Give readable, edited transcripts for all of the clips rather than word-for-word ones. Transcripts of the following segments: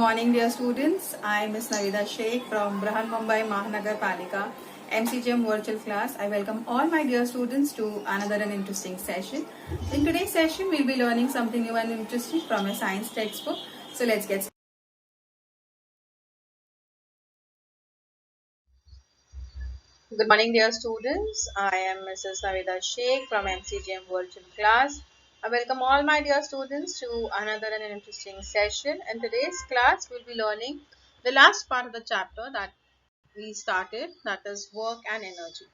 morning, dear students. I am Ms. Navida Sheikh from Brahan Mumbai Mahanagar Palika MCGM virtual class. I welcome all my dear students to another and interesting session. In today's session, we'll be learning something new and interesting from a science textbook. So let's get started. Good morning, dear students. I am Mrs. Navida Sheikh from MCGM virtual class. I welcome all my dear students to another and interesting session. In today's class, we'll be learning the last part of the chapter that we started, that is work and energy.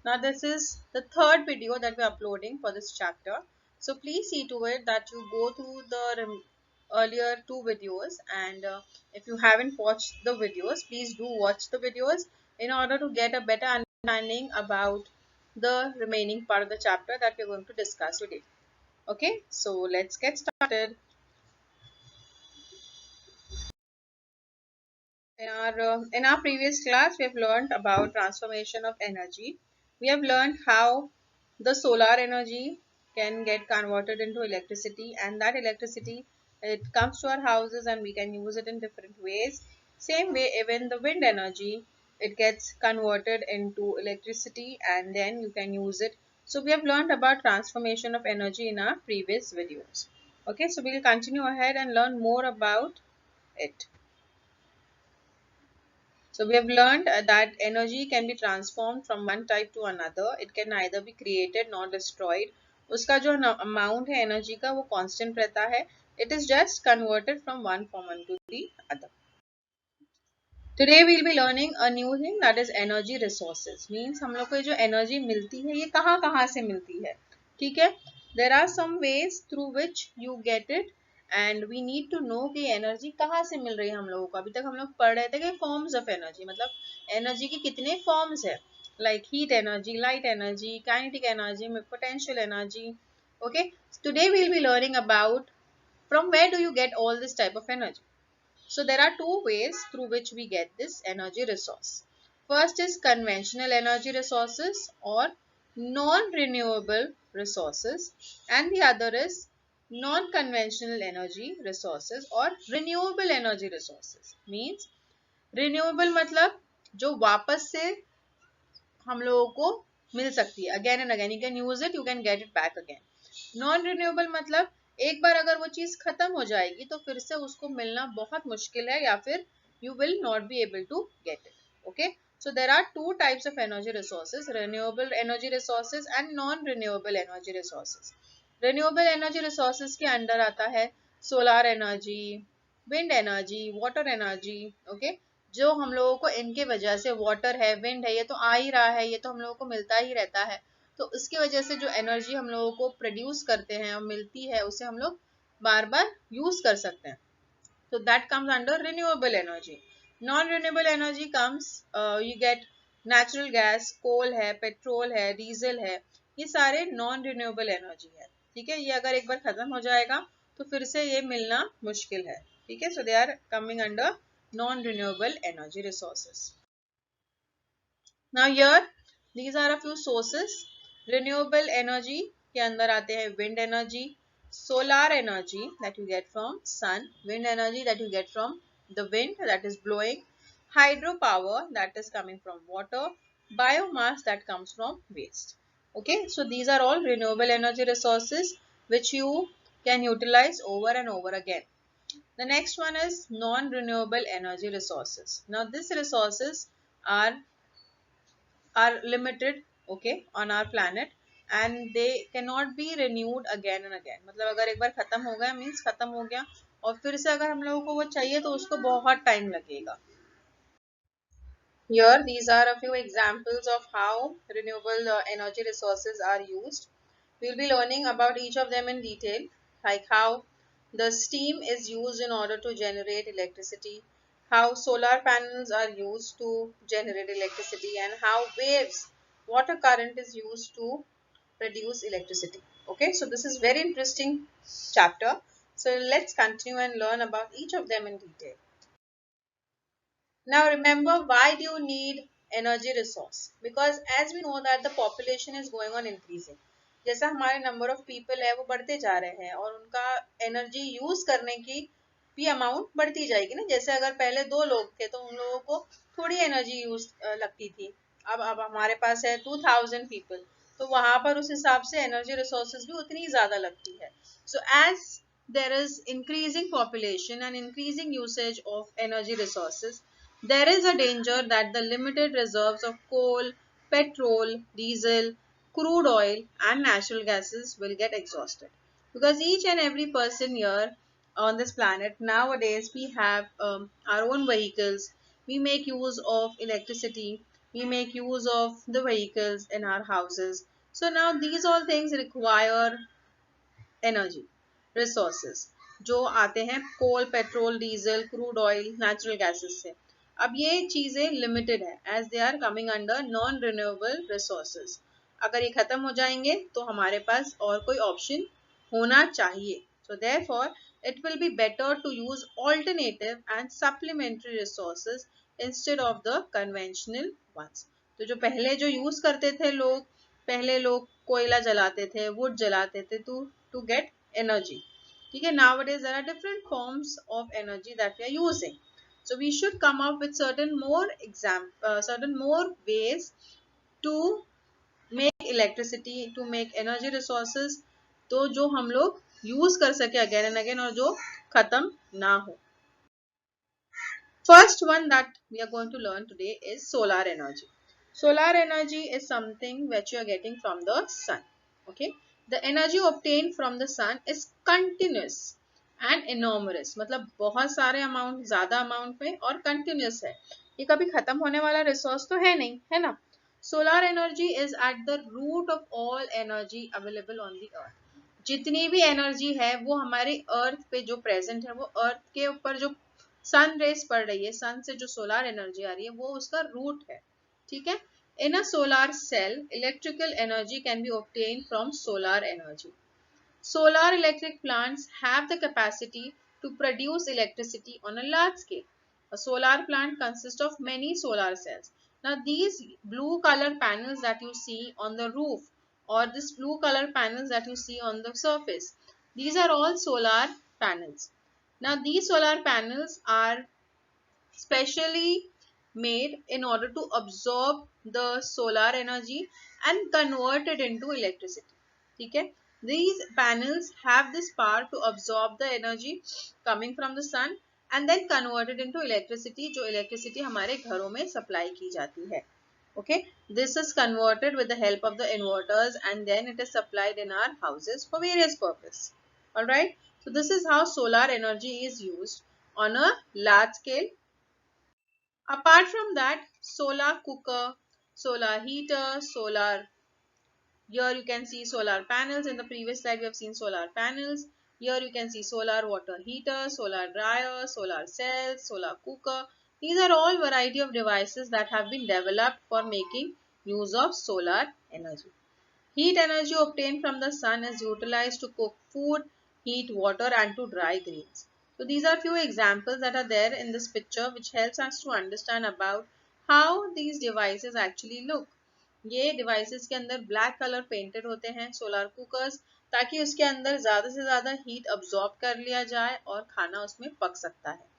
Now this is the third video that we're uploading for this chapter, so please see to it that you go through the earlier two videos, and if you haven't watched the videos, please do watch the videos in order to get a better understanding about the remaining part of the chapter that we're going to discuss today. Okay, so let's get started. In our previous class, we have learned about transformation of energy. We have learned how the solar energy can get converted into electricity, and that electricity, it comes to our houses and we can use it in different ways. Same way, even the wind energy, it gets converted into electricity and then you can use it. So we have learned about transformation of energy in our previous videos. Okay, so we will continue ahead and learn more about it. So we have learned that energy can be transformed from one type to another. It can neither be created nor destroyed. उसका जो amount है energy का वो constant रहता है. It is just converted from one form into the other. Today we will be learning a new thing, that is energy resources. Means हम लोग को जो energy मिलती है ये कहाँ कहाँ से मिलती है, ठीक है? There are some ways through which you get it and we need to know कि energy कहाँ से मिल रही है हम लोगों को. अभी तक हम लोग पढ़ रहे थे कि forms of energy, मतलब energy के कितने forms है, like heat energy, light energy, kinetic energy, potential energy. Okay, today we will be learning about from where do you get all this type of energy. So there are two ways through which we get this energy resource. First is conventional energy resources or non-renewable resources, and the other is non-conventional energy resources or renewable energy resources. Means renewable मतलब जो वापस से हम लोगों को मिल सकती है, again and again you can use it, you can get it back again. Non renewable मतलब एक बार अगर वो चीज खत्म हो जाएगी तो फिर से उसको मिलना बहुत मुश्किल है या फिर you will not be able to get it. Okay, so there are two types of energy resources: renewable energy resources and non renewable energy resources. Renewable energy resources के अंदर आता है solar energy, wind energy, water energy. Okay, जो हम लोगों को इनके वजह से, वाटर है, विंड है, ये तो आ ही रहा है, ये तो हम लोगों को मिलता ही रहता है, तो इसकी वजह से जो एनर्जी हम लोगों को प्रोड्यूस करते हैं और मिलती है उसे हम लोग बार बार यूज कर सकते हैं. So that comes under renewable energy. Non-renewable energy comes, you get natural gas, coal है, पेट्रोल है, डीजल है, ये सारे non-renewable energy है. ठीक है, ये अगर एक बार खत्म हो जाएगा तो फिर से ये मिलना मुश्किल है. ठीक है, so they are coming under non-renewable energy resources. Now here these are a few sources. Renewable energy के अंदर आते हैं wind energy, solar energy that you get from sun, wind energy that you get from the wind that is blowing, hydropower that is coming from water, biomass that comes from waste. Okay, so these are all renewable energy resources which you can utilize over and over again. The next one is non-renewable energy resources. Now these resources are limited, okay, on our planet and they cannot be renewed again and again. मतलब अगर एक बार खत्म हो गया means खत्म हो गया और फिर से अगर हम लोगों को वो चाहिए तो उसको बहुत टाइम लगेगा. Here these are a few examples of how renewable energy resources are used. We will be learning about each of them in detail, like how the steam is used in order to generate electricity, how solar panels are used to generate electricity, and how waves, water current is used to produce electricity. Okay, so this is very interesting chapter. So let's continue and learn about each of them in detail. Now remember, why do you need energy resource? Because as we know that the population is going on increasing. जैसा हमारे number of people है वो बढ़ते जा रहे हैं और उनका energy use करने की भी अमाउंट बढ़ती जाएगी ना। जैसे अगर पहले 2 लोग थे तो उन लोगों को थोड़ी एनर्जी यूज लगती थी, अब हमारे पास है 2000 पीपल, तो वहां पर उस हिसाब से एनर्जी रिसोर्सेज भी उतनी ज्यादा लगती है। So as there is increasing population and increasing usage of energy resources, there is a danger that the limited reserves of coal, petrol, diesel, crude oil and natural gases will get exhausted. Because each and every person here on this planet nowadays, we have our own vehicles, we make use of electricity, we make use of the vehicles in our houses. So now these all things require energy resources जो आते हैं coal, petrol, diesel, crude oil, natural gases से। अब ये चीजें limited है as they are coming under non renewable resources. अगर ये खत्म हो जाएंगे तो हमारे पास और कोई ऑप्शन होना चाहिए। So therefore it will be better to use alternative and supplementary resources instead of the conventional ones. तो जो पहले जो यूज करते थे लोग, पहले लोग कोयला जलाते थे, वुड जलाते थे to get energy. ठीक है, nowadays there are different forms of energy that we are using. So we should come up with certain more ways to make electricity, to make energy resources, तो जो हम लोग use कर सके again and again और जो खत्म ना हो। First one that we are going to learn today is solar energy. Solar energy is something which you are getting from the sun. Okay, the energy obtained from the sun is continuous and enormous. मतलब बहुत सारे amount, ज्यादा amount में और continuous है, ये कभी खत्म होने वाला रिसोर्स तो है नहीं, है ना। Solar energy is at the root of all energy available on the earth. जितनी भी एनर्जी है वो हमारे अर्थ पे जो प्रेजेंट है, वो अर्थ के ऊपर जो सन रेस पड़ रही है, सन से जो सोलर एनर्जी आ रही है वो उसका रूट है। ठीक है, in a solar cell electrical energy can be obtain from solar energy. Solar electric plants have the capacity to produce electricity on a large scale. A solar plant consists of many solar cells. Now these blue color panels that you see on the roof, or this blue color panels that you see on the surface, these are all solar panels. Now these solar panels are specially made in order to absorb the solar energy and convert it into electricity. ठीक है, these panels have this power to absorb the energy coming from the sun and then convert it into electricity, जो electricity हमारे घरों में supply की जाती है। Okay, this is converted with the help of the inverters and then it is supplied in our houses for various purpose. All right, so this is how solar energy is used on a large scale. Apart from that, solar cooker, solar heater, solar, here you can see solar panels. In the previous slide we have seen solar panels. Here you can see solar water heater, solar dryer, solar cells, solar cooker. These are all variety of devices that have been developed for making use of solar energy. Heat energy obtained from the sun is utilized to cook food, heat water and to dry grains. So these are few examples that are there in this picture which helps us to understand about how these devices actually look. ये devices के अंदर black colour painted होते हैं solar cookers, ताकि उसके अंदर ज्यादा से ज्यादा हीट अब्सॉर्ब कर लिया जाए और खाना उसमें पक सकता है।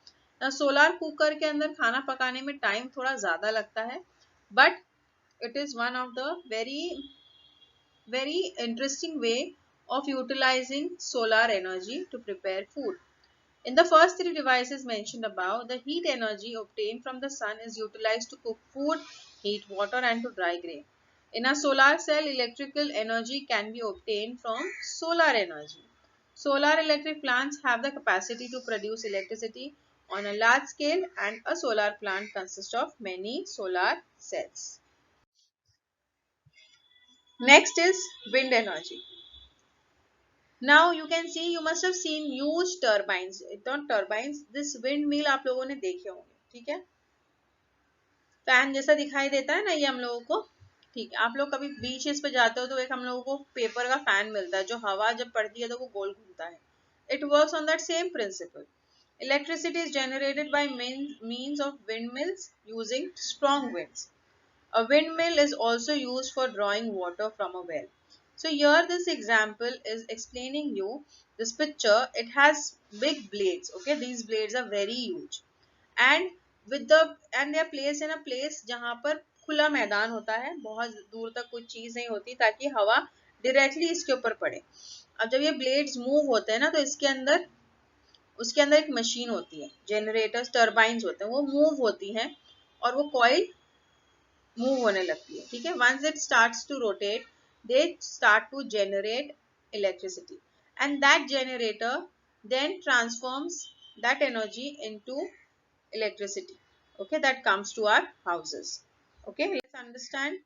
सोलर कुकर के अंदर खाना पकाने में टाइम थोड़ा ज्यादा लगता है, but it is one of the very interesting way of utilizing solar energy to prepare food. In the first three devices mentioned above, the heat energy obtained from the sun is utilized to cook food, heat water and to dry grain. In a solar cell, electrical energy can be obtained from solar energy. Solar electric plants have the capacity to produce electricity on a large scale and a solar plant consists of many solar cells. Next is wind energy. Now you can see, you must have seen huge turbines, not turbines, this windmill आप लोगों ने देखे होंगे। ठीक है, fan जैसा दिखाई देता है ना ये हम लोगों को। ठीक है, आप लोग कभी बीचेस पे जाते हो तो एक हम लोगों को पेपर का फैन मिलता है, जो हवा जब पड़ती है तो वो गोल घूमता है। It works on that same principle. Electricity is generated by means of windmills using strong winds. A windmill is also used for drawing water from a well. So here this example is explaining you this picture. It has big blades. Okay, these blades are very huge, and they are placed in a place जहाँ पर खुला मैदान होता है, बहुत दूर तक कोई चीज नहीं होती ताकि हवा डायरेक्टली इसके ऊपर पड़े. अब जब ये ब्लेड्स मूव होते हैं ना, तो उसके अंदर एक मशीन होती है, जनरेटर्स, टर्बाइंस होते हैं, वो मूव होती हैं और वो कॉइल मूव होने लगती है. ठीक है, once it starts to rotate, they start to generate electricity, and that generator then transforms that energy into electricity, okay, that comes to our houses. Okay, let's understand.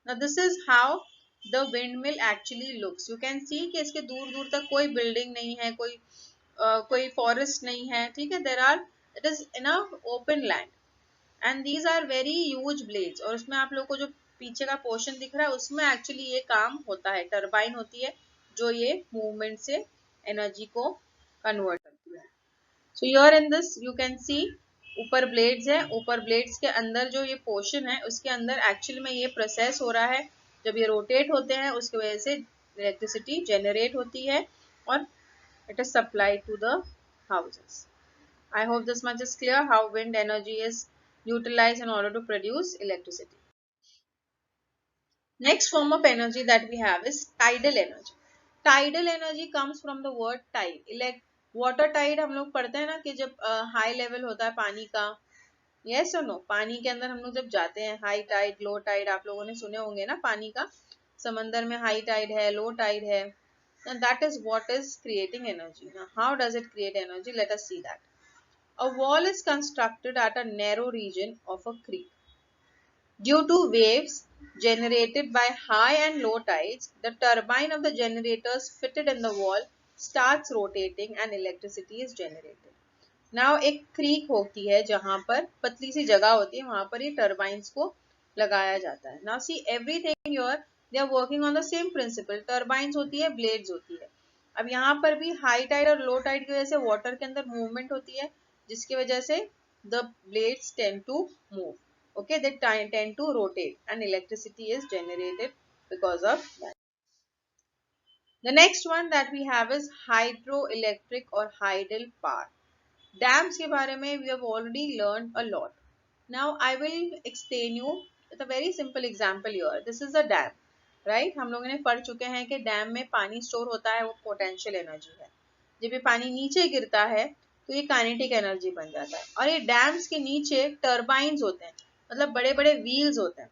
Now this is how the windmill actually looks. You can see कि इसके दूर दूर तक कोई building नहीं है, कोई forest नहीं है. ठीक है, there are, it is in a open land and these are very huge blades. और उसमें आप लोग को जो पीछे का पोर्शन दिख रहा है, उसमें एक्चुअली ये काम होता है, टर्बाइन होती है जो ये मूवमेंट से एनर्जी को कन्वर्ट करती है. So here in this you can see, ऊपर ब्लेड्स है, ऊपर ब्लेड्स के अंदर जो ये पोर्शन है उसके अंदर एक्चुअली में ये प्रोसेस हो रहा है. जब ये रोटेट होते हैं उसकी वजह से इलेक्ट्रिसिटी जनरेट होती है और it is supplied to the houses. I hope this much is clear how wind energy is utilized in order to produce electricity. Next form of energy that we have is tidal energy. Tidal energy comes from the word tide. Water tide हम लोग पढ़ते हैं ना कि जब high level होता है पानी का, yes or no, पानी के अंदर हम लोग जब जाते हैं, हाई टाइड, लो टाइड, आप लोगों ने सुने होंगे ना पानी का, समंदर में हाई टाइड है, लो टाइड है. And that is what is creating energy. Now how does it create energy? Let us see that. A wall is constructed at a narrow region of a creek. Due to waves generated by high and low tides, the turbine of the generators fitted in the wall starts rotating and electricity is generated. Now एक creek होती है जहाँ पर पतली सी जगह होती है, वहाँ पर ये turbines को लगाया जाता है. Now see everything here, they are working on the same principle. Turbines होती है, blades होती है. अब यहाँ पर भी हाई टाइड और लो टाइड की वजह से वाटर के अंदर मूवमेंट होती है, जिसकी वजह से the blades tend to move. Okay, they tend to rotate and electricity is generated because of that. The next one that we have is hydroelectric or tidal power. Dams के बारे में we have already learned a lot. Now I will explain you with a very simple example here. This is a dam, right? हम लोगों ने पढ़ चुके हैं कि डैम में पानी स्टोर होता है, वो पोटेंशियल एनर्जी है. जब ये पानी नीचे गिरता है तो ये काइनेटिक एनर्जी बन जाता है. और ये डैम्स के नीचे टर्बाइंस होते हैं, मतलब बड़े बड़े व्हील्स होते हैं.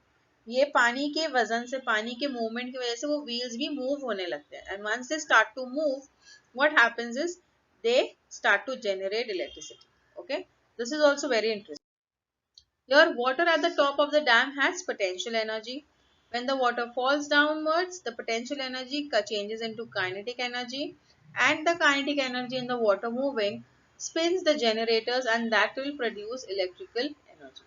ये पानी के वजन से, पानी के मूवमेंट की वजह से वो व्हील्स भी मूव होने लगते हैं. And once they start to move, what happens is they start to generate electricity. Okay, this is also very interesting. Your water at the top of the dam has potential energy. When the water falls downwards, the potential energy changes into kinetic energy, and the kinetic energy in the water moving spins the generators, and that will produce electrical energy.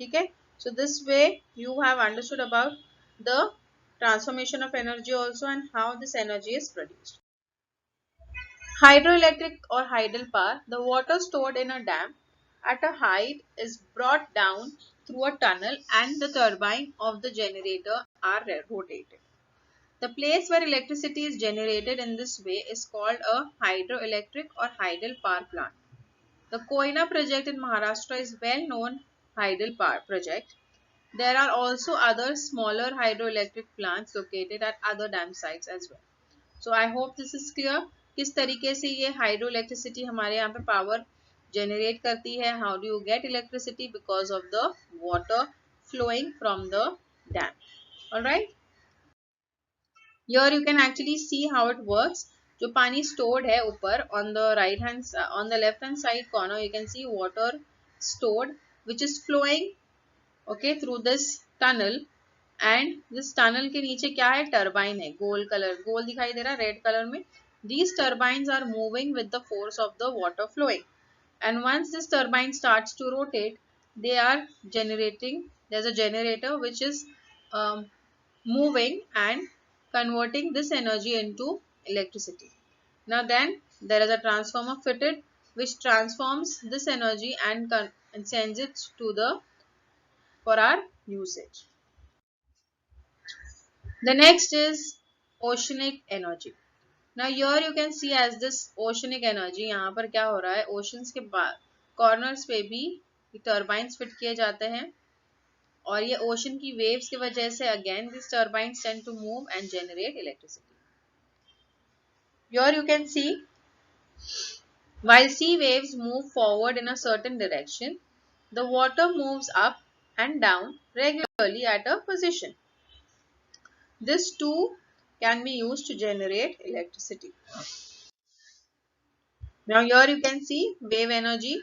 Okay, so this way you have understood about the transformation of energy also and how this energy is produced. Hydroelectric or tidal power, the water stored in a dam at a height is brought down through a tunnel and the turbine of the generator are rotated. The place where electricity is generated in this way is called a hydroelectric or tidal power plant. The Koyna project in Maharashtra is well known tidal power project. There are also other smaller hydroelectric plants located at other dam sites as well. So I hope this is clear. किस तरीके से ये hydro electricity हमारे यहाँ पे power generate करती है. How do you get electricity? Because of the water flowing from the dam. All right. Here you can actually see how it works. जो पानी stored है ऊपर on the right hand, on the left hand side corner, you can see water stored which is flowing, okay, through this tunnel. And this tunnel के नीचे क्या है? Turbine है, गोल colour, गोल दिखाई दे रहा है रेड कलर में. These turbines are moving with the force of the water flowing, and once this turbine starts to rotate, they are generating, there's a generator which is moving and converting this energy into electricity. Now then there is a transformer fitted which transforms this energy and sends it to the for our usage. The next is oceanic energy. Now here you can see as this oceanic energy, यहाँ पर क्या हो रहा है, oceans के corners पे भी turbines fit किए जाते हैं और ये ocean की waves की वजह से again these turbines tend to move and generate electricity. Here you can see while sea waves move forward in a certain direction, the water moves up and down regularly at a position. This too can be used to generate electricity. Now here you can see wave energy.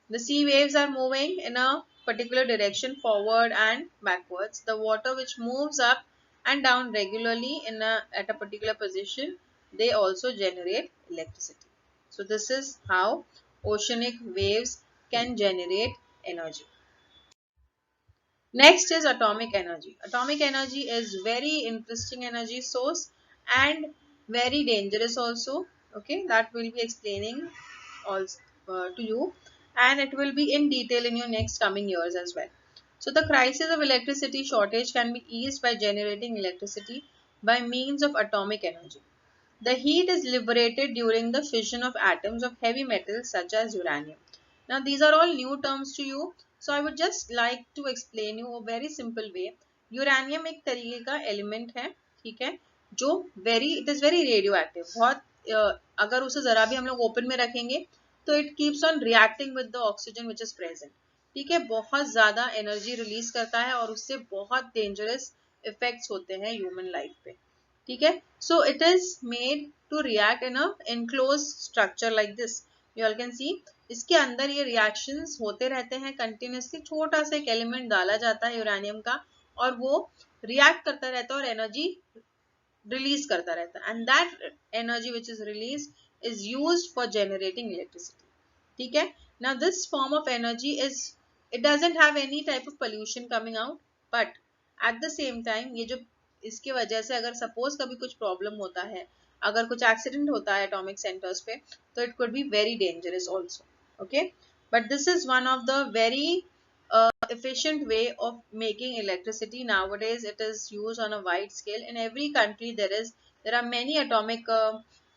The sea waves are moving in a particular direction forward and backwards. The water which moves up and down regularly at a particular position, they also generate electricity. So this is how oceanic waves can generate energy. Next is atomic energy. Atomic energy is very interesting energy source and very dangerous also. Okay, that will be explaining also to you, and it will be in detail in your next coming years as well. So the crisis of electricity shortage can be eased by generating electricity by means of atomic energy. The heat is liberated during the fission of atoms of heavy metals such as uranium. Now these are all new terms to you. So I would just like to explain you a very simple way. Uranium एक तरीके का element है, ठीक है, जो it is very radioactive. बहुत अगर उसे जरा भी हम लोग open में रखेंगे तो it keeps on reacting with the oxygen which is present. ठीक है, बहुत ज़्यादा energy release करता है और उससे बहुत dangerous effects होते हैं human life पे. ठीक है, so it is made to react in a enclosed structure like this. You all can see इसके अंदर ये reactions होते रहते हैं continuously. छोटा सा एक element डाला जाता है यूरेनियम का और वो react करता रहता है और energy release करता रहता है, and that energy which is released is used for generating electricity. ठीक है, now this form of energy is, it doesn't have any type of pollution coming out, but at the same time ये जो इसके वजह से अगर suppose कभी कुछ प्रॉब्लम होता है, अगर कुछ एक्सीडेंट होता है एटॉमिक सेंटर्स पे, तो it could be very dangerous also. Okay, but this is one of the very efficient way of making electricity. Nowadays it is used on a wide scale. In every country there are many atomic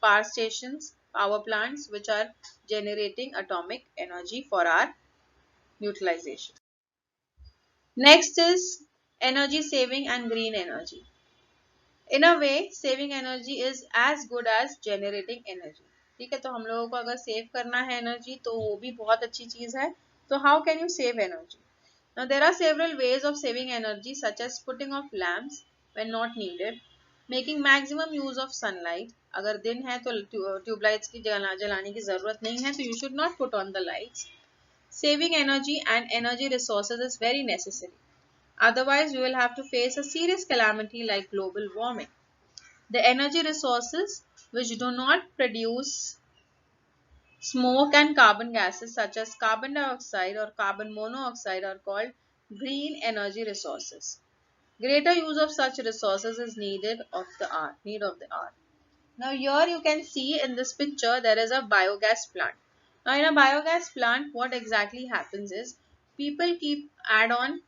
power stations, power plants which are generating atomic energy for our utilization. Next is energy saving and green energy. In a way saving energy is as good as generating energy. ठीक है, तो हम लोगों को अगर save करना है energy तो वो भी बहुत अच्छी चीज है. तो how can you save energy? Now there are several ways of saving energy such as putting off lamps when not needed, making maximum use of sunlight. अगर दिन है तो ट्यूबलाइट्स की जलाने की जरूरत नहीं है तो you should not put on the lights. Saving energy and energy resources is very necessary. Otherwise, we will have to face a serious calamity like global warming. The energy resources which do not produce smoke and carbon gases such as carbon dioxide or carbon monoxide are called green energy resources. Greater use of such resources is need of the hour. Now here you can see in this picture there is a biogas plant. Now in a biogas plant what exactly happens is people keep add on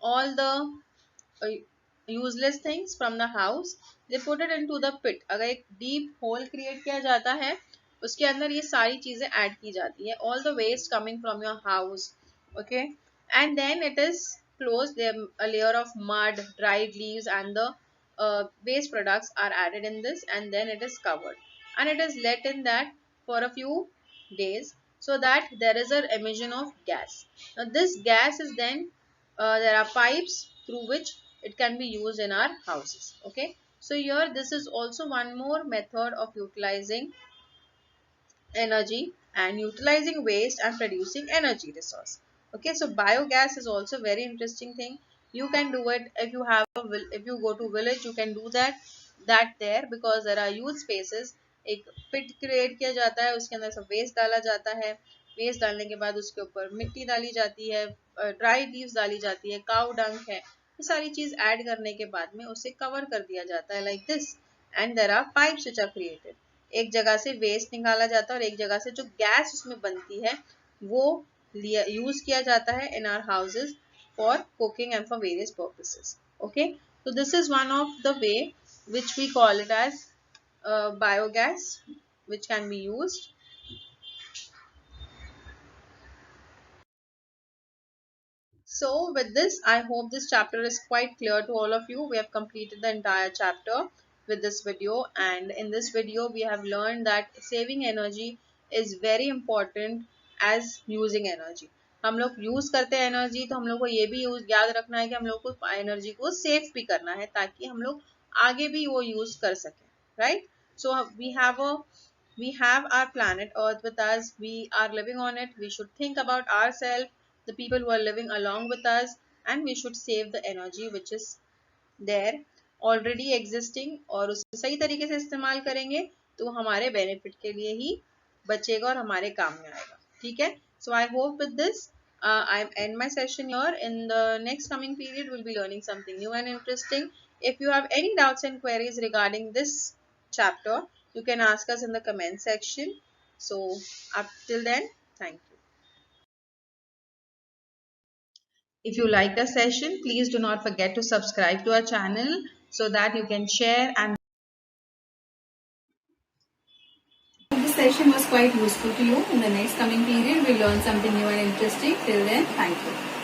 all the useless things from the house, they put it into the pit. अगर एक deep hole create किया जाता है उसके अंदर ये सारी चीजें add की जाती है, all the waste coming from your house, okay, and then it is closed. There a layer of mud, dried leaves and the waste products are added in this, and then it is covered and it is let in that for a few days so that there is an emission of gas. Now this gas is then there are pipes through which it can be used in our houses. Okay, so here this is also one more method of utilizing energy and utilizing waste and producing energy resource. Okay, so biogas is also very interesting thing. You can do it if you have if you go to village, you can do that there because there are huge spaces. एक पिट create किया जाता है, उसके अंदर सब waste डाला जाता है, वेस्ट डालने के बाद उसके ऊपर मिट्टी डाली जाती है, ड्राई लीव्स डाली जाती है, काउ डंक है, ये सारी चीज ऐड करने के बाद में उसे कवर कर दिया जाता है like this, and there are pipes which are created. एक जगह से वेस्ट निकाला जाता है और एक जगह से जो गैस उसमें बनती है वो यूज किया जाता है in our houses for cooking and for various purposes. Okay, so this is one of the way which we call it as biogas, which can be used. So with this, I hope this chapter is quite clear to all of you. We have completed the entire chapter with this video, and in this video we have learned that saving energy is very important as using energy. हम लोग use करते हैं energy, तो हम लोग को ये भी याद रखना है कि हम लोग को एनर्जी को सेव भी करना है, ताकि हम लोग आगे भी वो यूज कर सकें, right? So we have our planet earth with us, we are living on it, we should think about ourselves, the people who are living along with us, and we should save the energy which is there already existing, और उसे सही तरीके से इस्तेमाल करेंगे तो हमारे benefit के लिए ही बचेगा और हमारे काम में आएगा, ठीक है? So I hope with this I end my session here. In the next coming period we'll be learning something new and interesting. If you have any doubts and queries regarding this chapter, you can ask us in the comment section. So up till then, thank you. If you like the session, please do not forget to subscribe to our channel so that you can share and This session was quite useful to you. In the next coming period, we'll learn something new and interesting. Till then, thank you.